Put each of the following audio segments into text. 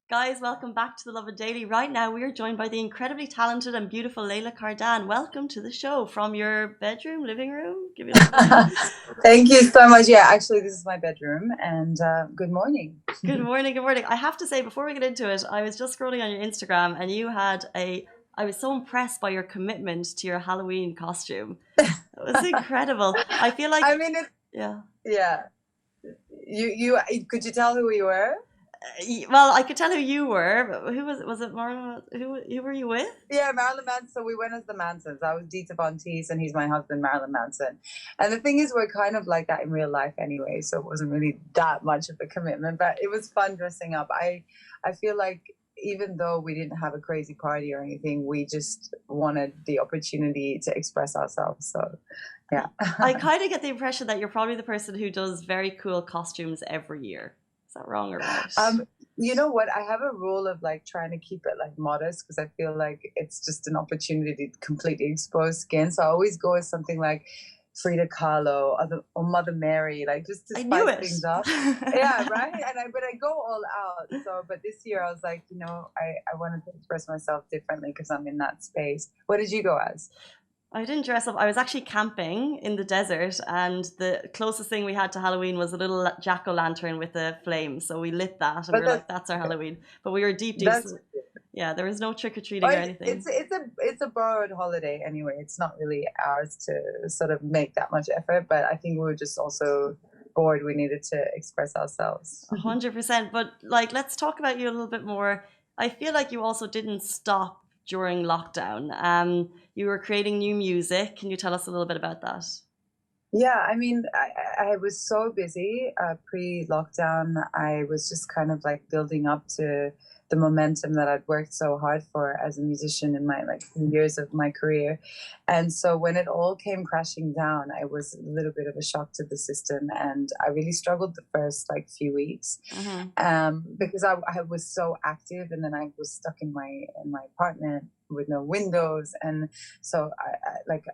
Guys, welcome back to the Lovin Daily. Right now, we are joined by the incredibly talented and beautiful Layla Kardan. Welcome to the show from your bedroom, living room. Give it a Thank you so much. Yeah, actually, this is my bedroom, and good morning. good morning. Good morning. I have to say, before we get into it, I was just scrolling on your Instagram, and you had a. I was so impressed by your commitment to your Halloween costume. It was incredible. I feel like, I mean, yeah. yeah. You could you tell who you were? Well, I could tell who you were. But who was it? Was it Marlon? Who were you with? Yeah, Marilyn Manson. So we went as the Mansons. I was Dita Von Teese, and he's my husband, Marilyn Manson. And the thing is, we're kind of like that in real life anyway, so it wasn't really that much of a commitment, but it was fun dressing up. I feel like even though we didn't have a crazy party or anything, we just wanted the opportunity to express ourselves. So, yeah. I kind of get the impression that you're probably the person who does very cool costumes every year. Is that wrong or right? Um, you know what? I have a rule of like trying to keep it like modest because I feel like it's just an opportunity to completely expose skin. So I always go with something like Frida Kahlo or Mother Mary, like just to I knew spice it. things up. Yeah, right. But I go all out. So, but this year I was like, I wanted to express myself differently because I'm in that space. What did you go as? I didn't dress up. I was actually camping in the desert, and the closest thing we had to Halloween was a little jack o' lantern with a flame. So we lit that, and we But were like, "That's our Halloween." But we were deep. that's So yeah, there was no trick or Oh, treating or anything. it's a borrowed holiday anyway. It's not really ours to sort of make that much effort, but I think we were just also bored. We needed to express ourselves. 100%. But like, let's talk about you a little bit more. I feel like you also didn't stop during lockdown. You were creating new music. Can you tell us a little bit about that? Yeah, I mean, I was so busy pre-lockdown. I was just kind of like building up to the momentum that I'd worked so hard for as a musician in my like few years of my career. And so when it all came crashing down, I was a little bit of a shock to the system, and I really struggled the first like few weeks Hmm. because I was so active, and then I was stuck in my apartment with no windows, and so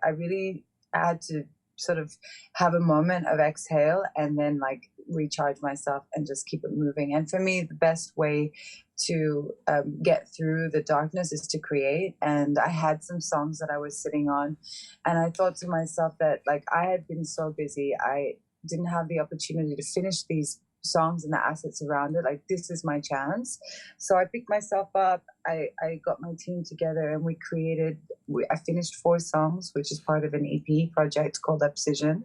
I really had to sort of have a moment of exhale and then like recharge myself and just keep it moving. And for me, the best way to get through the darkness is to create. And I had some songs that I was sitting on, and I thought to myself that like I had been so busy, I didn't have the opportunity to finish these songs and the assets around it. Like, this is my chance. So I picked myself up. I got my team together, and I finished 4 songs, which is part of an EP project called Obsession.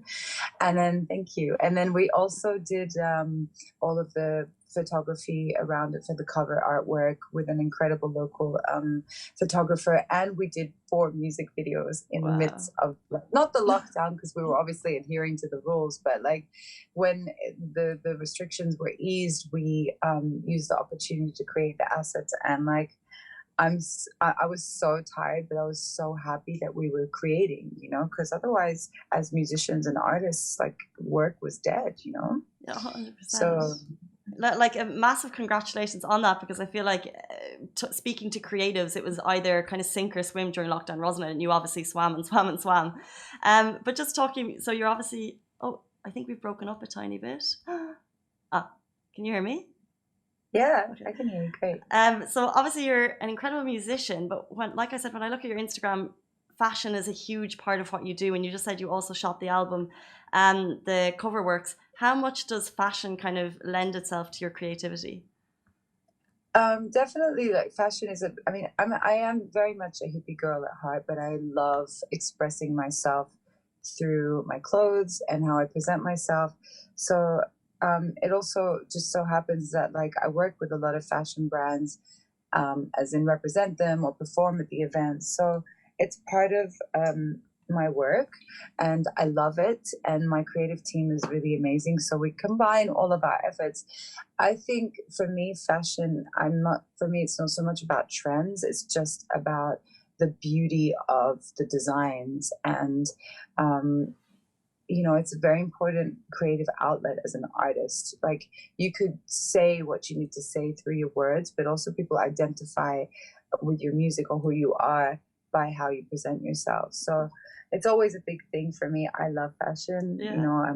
And then, thank you. And then we also did all of the photography around it for the cover artwork with an incredible local photographer. And we did 4 music videos in the Wow. midst of not the lockdown, because we were obviously adhering to the rules, but like when the restrictions were eased, we used the opportunity to create the assets. And like I was so tired, but I was so happy that we were creating, because otherwise, as musicians and artists, like work was dead. Yeah, 100%. So Like a massive congratulations on that, because I feel like speaking to creatives, it was either kind of sink or swim during lockdown, wasn't it? And you obviously swam and swam and swam. But just talking, so you're obviously, oh, I think we've broken up a tiny bit. Ah, can you hear me? yeah, Okay. I can hear you great. So obviously you're an incredible musician, but when, like I said, when I look at your Instagram, fashion is a huge part of what you do, and you just said you also shot the album and the cover works. How much does fashion kind of lend itself to your creativity? Definitely, like fashion is I mean, I am very much a hippie girl at heart, but I love expressing myself through my clothes and how I present myself. So it also just so happens that like I work with a lot of fashion brands, as in represent them or perform at the events. So it's part of my work, and I love it. And my creative team is really amazing. So we combine all of our efforts. I think for me, fashion, for me, it's not so much about trends, it's just about the beauty of the designs. And, it's a very important creative outlet as an artist. Like, you could say what you need to say through your words, but also people identify with your music or who you are by how you present yourself. So it's always a big thing for me. I love fashion. Yeah.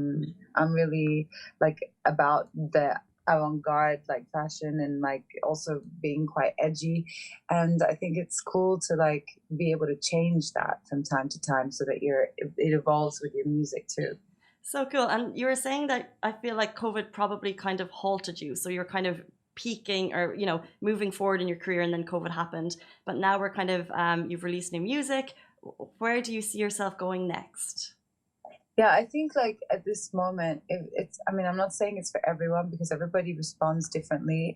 I'm really like about the avant-garde like fashion, and like also being quite edgy. And I think it's cool to like be able to change that from time to time so that it evolves with your music too. So cool. And you were saying that I feel like COVID probably kind of halted you. So you're kind of peaking or, moving forward in your career and then COVID happened. But now we're kind of, you've released new music. Where do you see yourself going next? Yeah, I think like at this moment, I mean, I'm not saying it's for everyone because everybody responds differently.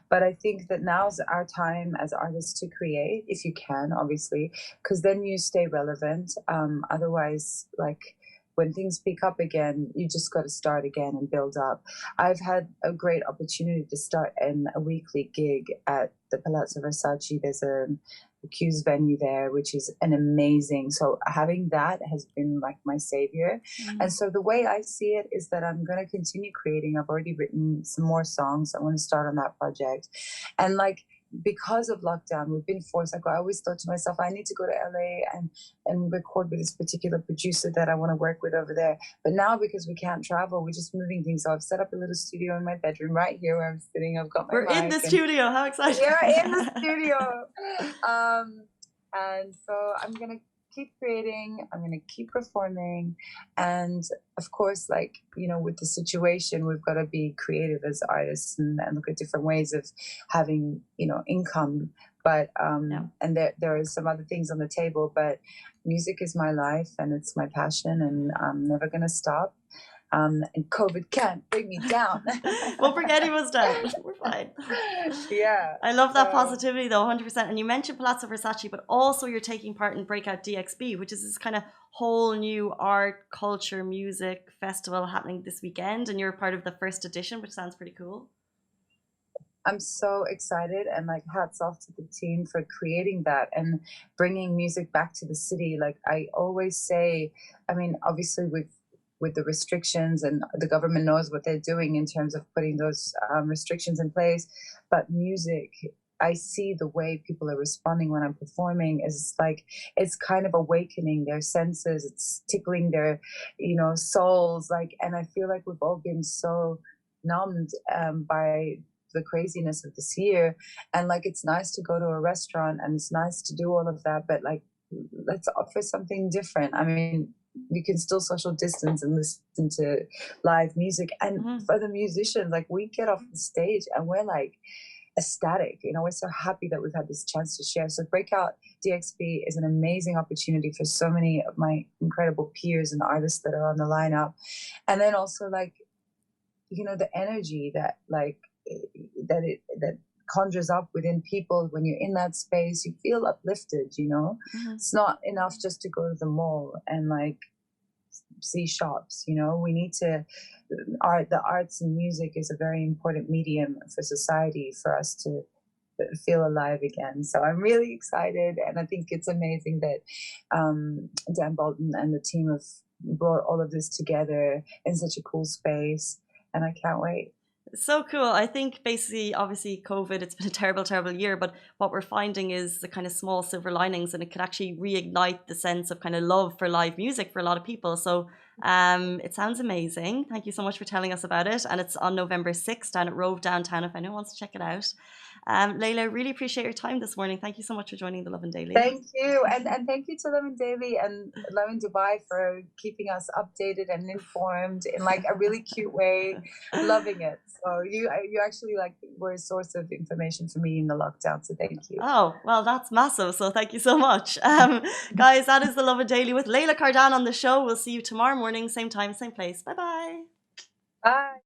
But I think that now's our time as artists to create, if you can, obviously, because then you stay relevant. Otherwise, like when things pick up again, you just got to start again and build up. I've had a great opportunity to start in a weekly gig at the Palazzo Versace. There's a Q's venue there, which is an amazing. So having that has been like my savior. And so the way I see it is that I'm going to continue creating. I've already written some more songs. I want to start on that project. And like, because of lockdown, we've been forced. Like I always thought to myself, I need to go to LA and record with this particular producer that I want to work with over there. But now because we can't travel, we're just moving things. So I've set up a little studio in my bedroom right here where I'm sitting. I've got my We're in the studio. How exciting! We're in the studio. And so I'm gonna keep creating. I'm gonna keep performing, and of course, like with the situation, we've got to be creative as artists and look at different ways of having income. But and there are some other things on the table. But music is my life, and it's my passion, and I'm never gonna stop. And COVID can't bring me down. We'll bring any of us down. We're fine. Yeah. I love that positivity though, 100%. And you mentioned Palazzo Versace, but also you're taking part in Breakout DXB, which is this kind of whole new art, culture, music festival happening this weekend. And you're part of the first edition, which sounds pretty cool. I'm so excited, and like hats off to the team for creating that and bringing music back to the city. Like I always say, I mean, obviously with the restrictions, and the government knows what they're doing in terms of putting those restrictions in place. But music, I see the way people are responding when I'm performing is like, it's kind of awakening their senses. It's tickling their, souls. Like, and I feel like we've all been so numbed by the craziness of this year. And like, it's nice to go to a restaurant and it's nice to do all of that, but like, let's offer something different. I mean, we can still social distance and listen to live music. And for the musicians, like we get off the stage and we're like ecstatic. We're so happy that we've had this chance to share. So Breakout DXB is an amazing opportunity for so many of my incredible peers and artists that are on the lineup. And then also like, the energy that like that conjures up within people when you're in that space. You feel uplifted. It's not enough just to go to the mall and like see shops. We need to the arts and music is a very important medium for society for us to feel alive again. So I'm really excited, and I think it's amazing that Dan Bolton and the team have brought all of this together in such a cool space, and I can't wait. So cool. I think basically, obviously, COVID, it's been a terrible, terrible year, but what we're finding is the kind of small silver linings, and it could actually reignite the sense of kind of love for live music for a lot of people. So it sounds amazing. Thank you so much for telling us about it. And it's on November 6th down at Rove downtown if anyone wants to check it out. Layla, really appreciate your time this morning. Thank you so much for joining the Lovin Daily. Thank you. And thank you to Lovin Daily and Lovin Dubai for keeping us updated and informed in like a really cute way. Loving it. So you actually like were a source of information for me in the lockdown. So thank you. Oh, well, that's massive. So thank you so much. Guys, that is the Lovin Daily with Layla Kardan on the show. We'll see you tomorrow morning, same time, same place. Bye-bye. Bye.